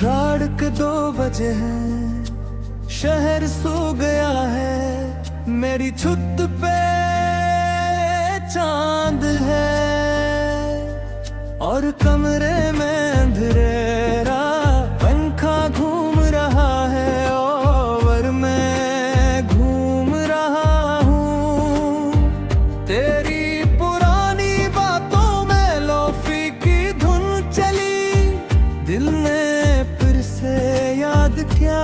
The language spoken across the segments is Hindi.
रात के 2 बजे हैं, शहर सो गया है, मेरी छुत पे चांद है और कमरे में अंधेरा, पंखा घूम रहा है और मैं घूम रहा हूँ। तेरी पुरानी बातों में लोफी की धुन चली, दिल ने फिर से याद किया।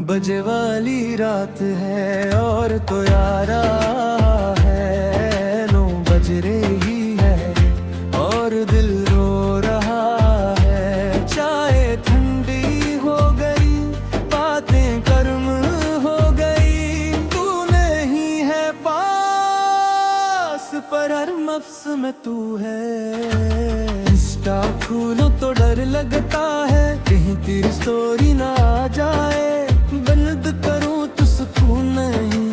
बजे वाली रात है और तो यारा है, 9 बज रही है और दिल रो रहा है। चाय ठंडी हो गई, बातें गर्म हो गई, तू नहीं है पास पर हर लफ्ज़ में तू है। इंस्टा खोलो तो डर लगता है कहीं तेरी स्टोरी ना आ जाए, बंद करूं तो सुकून नहीं,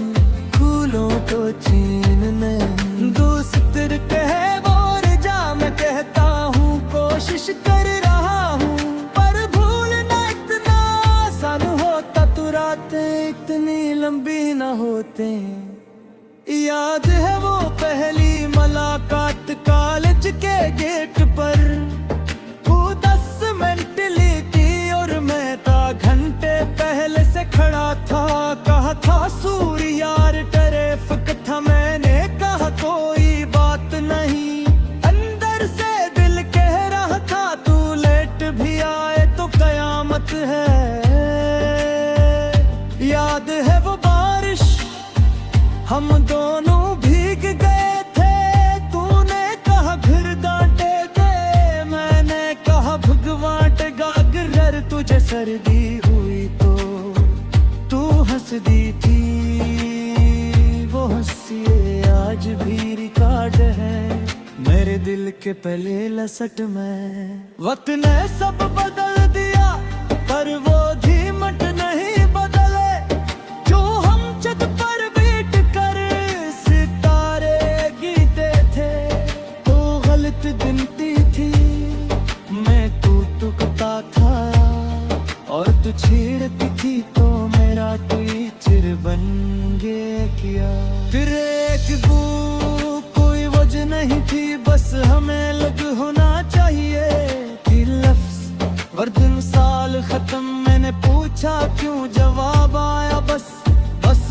खोलो तो चैन नहीं। दोस्त तेरे कहे बोल जा, मैं कहता हूँ कोशिश कर रहा हूँ, पर भूलना इतना आसान होता तो रातें इतनी लंबी ना होते। याद है वो पहली मुलाकात कॉलेज के गेट पर, वो 10 मिनट ली थी और मैं था घंटे पहले से खड़ा था। कहा था सूर्य यार टरेफिक था, मैंने कहा कोई बात नहीं, अंदर से दिल कह रहा था तू लेट भी आए तो कयामत है। याद है वो बारिश, हम दोनों भीग गए थे, तूने कहा फिर डांटे थे, मैंने कहा भगवाटेगा अगर तुझे सर्दी हुई तो। तू हंस दी थी, वो हंसी आज भी रिकॉर्ड है मेरे दिल के पहले लसट में। वक्त ने सब बदल दिया पर वो धीमट नहीं बदले, जो हम छत पर बैठ कर सितारे गीते थे। तो गलत गिनती थी, मैं टूटता था और तू छेड़ती थी तो मेरा टीचर बन गया किया। फिर एक कोई वजह नहीं थी, बस हमें लग होना चाहिए थी लफ्ज़ वर्दन साल खत्म। मैंने पूछा क्यों, जवाब आया बस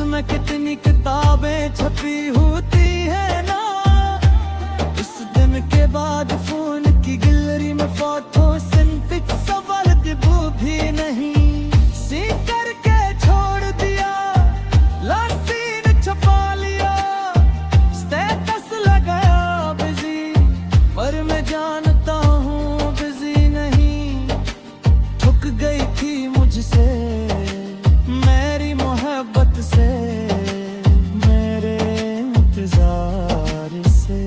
में कितनी किताबें छपी होती है ना। इस दिन के बाद फोन की गैलरी में फोटो सिंथिक सवाल वो भी नहीं, सी करके छोड़ दिया, लासीन छपा लिया, स्टेटस लगाया बिजी, पर मैं जानता हूँ बिजी नहीं। थक गई थी मुझसे मेरी मोहब्बत से, मेरे इंतजार से।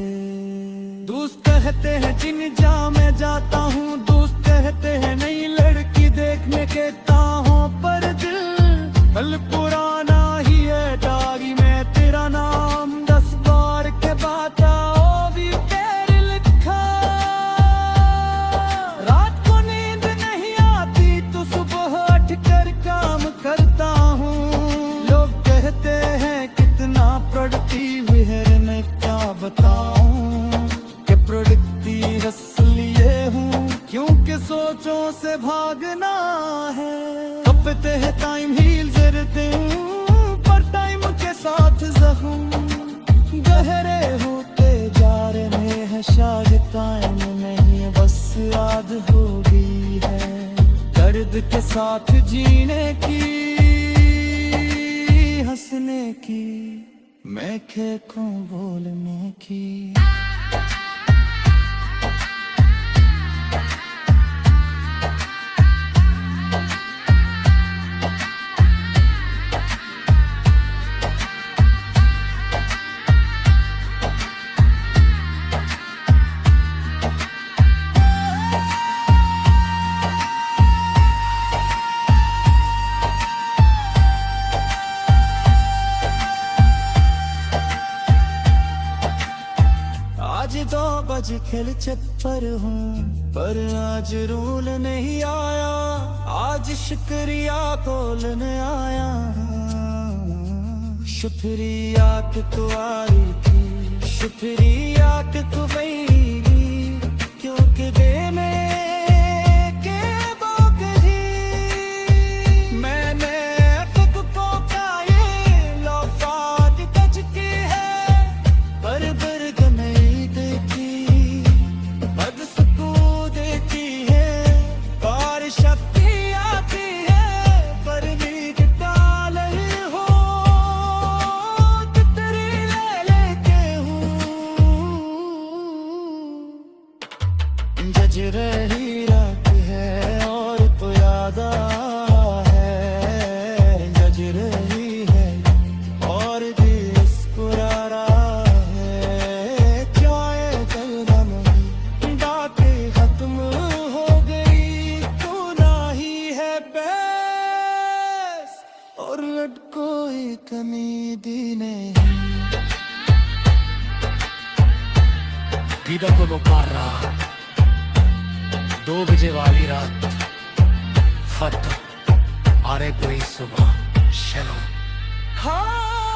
दोस्त कहते हैं जिन जा मैं जाता हूँ, दोस्त कहते हैं नई लड़की देखने कहता हूँ, पर दिल कल पुराना ही है। डायरी में तेरा नाम 10 बार के बाद आओ भी तेरे लिखा। रात को नींद नहीं आती तो सुबह उठ कर काम करता हूँ। लोग कहते हैं कितना प्रोडक्टिव है, मैं क्या बताऊँ कि प्रोडक्टिव इसलिए हूँ क्योंकि सोचों से भागना है। कपते हैं टाइम हील जरते हूँ, पर टाइम के साथ जख्म गहरे होते जा रहे हैं। शायद टाइम नहीं बस याद हो गई है, दर्द के साथ जीने की, हंसने की, मैं खेखूं बोलने की। आज तो बज खेल छत पर हूँ, पर आज रूल नहीं आया, आज शुक्रिया बोलने आया। शुक्रिया कि तू आई थी, शुक्रिया कि तू गई, क्योंकि देने के बागरी मैंने सबको का ये लौफात तज की है, पर बर्ग नहीं देखी, बदसकू देती है। बारिश आती आती है, पर नींद डाल हो, तितरी ले लेके हूँ। जज रही रात है और तो याद है, जज रही है और भी मुस्कुरा रहा है। चाहे चलना नहीं, बातें खत्म हो गई, तू ना ही है बस, और कोई कमी दी नहीं। Vida como parra 2 बजे वाली रात फत आरे कोई सुबह शलो हाँ